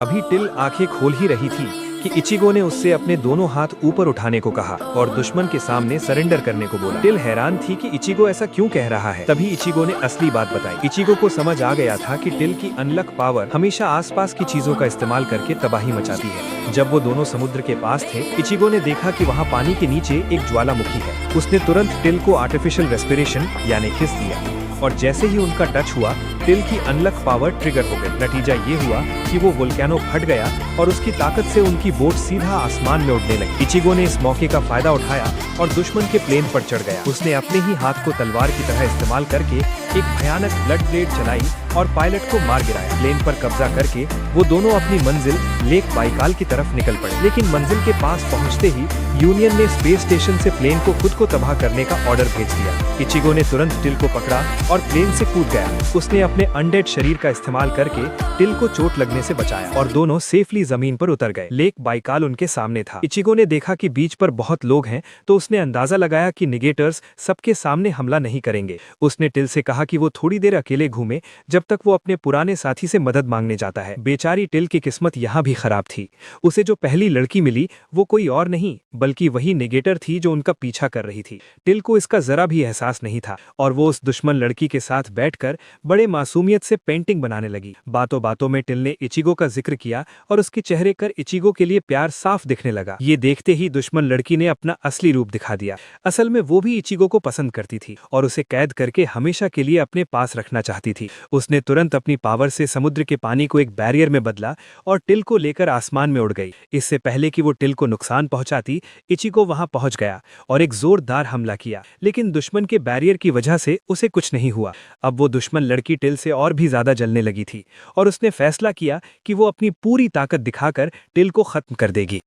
अभी टिल आंखें खोल ही रही थी कि इचिगो ने उससे अपने दोनों हाथ ऊपर उठाने को कहा और दुश्मन के सामने सरेंडर करने को बोला। टिल हैरान थी कि इचिगो ऐसा क्यों कह रहा है। तभी इचिगो ने असली बात बताई। इचिगो को समझ आ गया था कि टिल की अनलक पावर हमेशा आसपास की चीजों का इस्तेमाल करके तबाही मचाती है। जब वो दोनों समुद्र के पास थे, इचिगो ने देखा कि वहाँ पानी के नीचे एक ज्वालामुखी है। उसने तुरंत टिल को आर्टिफिशियल रेस्पिरेशन यानी किस दिया और जैसे ही उनका टच हुआ, टिल की अनलक पावर ट्रिगर हो गई। नतीजा ये हुआ कि वो वोल्केनो फट गया और उसकी ताकत से उनकी बोट सीधा आसमान में उड़ने लगी। इचिगो ने इस मौके का फायदा उठाया और दुश्मन के प्लेन पर चढ़ गया। उसने अपने ही हाथ को तलवार की तरह इस्तेमाल करके एक भयानक ब्लड ब्लेड चलाई और पायलट को मार गिराया। प्लेन पर कब्जा करके वो दोनों अपनी मंजिल लेक बाइकाल की तरफ निकल पड़े। लेकिन मंजिल के पास पहुंचते ही यूनियन ने स्पेस स्टेशन से प्लेन को खुद को तबाह करने का ऑर्डर भेज दिया। इचिगो ने तुरंत टिल को पकड़ा और प्लेन से कूद गया। उसने अपने अनडेड शरीर का इस्तेमाल करके टिल को चोट लगने से बचाया और दोनों सेफली जमीन पर उतर गए। लेक बाइकाल उनके सामने था। इचिगो ने देखा कि बीच पर बहुत लोग हैं, तो उसने अंदाजा लगाया कि निगेटर्स सबके सामने हमला नहीं करेंगे। उसने टिल से कहा कि वो थोड़ी देर अकेले घूमे जब तक वो अपने पुराने साथी से मदद मांगने जाता है। बेचारी टिल की किस्मत यहाँ भी खराब थी। उसे जो पहली लड़की मिली वो कोई और नहीं बल्कि वही निगेटर थी जो उनका पीछा कर रही थी। टिल को इसका जरा भी एहसास नहीं था और वो उस दुश्मन लड़की के साथ बैठकर बड़े मासूमियत से पेंटिंग बनाने लगी। बातों बातों में टिल ने इचिगो का जिक्र किया और उसके चेहरे पर इचिगो के लिए प्यार साफ दिखने लगा। ये देखते ही दुश्मन लड़की ने अपना असली रूप दिखा दिया। असल में वो भी इचिगो को पसंद करती थी और उसे कैद करके हमेशा के लिए अपने पास रखना चाहती थी। उसने तुरंत अपनी पावर से समुद्र के पानी को एक बैरियर में बदला और टिल को लेकर आसमान में उड़ गई। इससे पहले कि वो टिल को नुकसान पहुंचाती, इचिगो वहां पहुंच गया और एक जोरदार हमला किया। लेकिन दुश्मन के बैरियर की वजह से उसे कुछ नहीं हुआ। अब वो दुश्मन लड़की टिल से और भी ज्यादा जलने लगी थी और उसने फैसला किया कि वो अपनी पूरी ताकत दिखाकर टिल को खत्म कर देगी।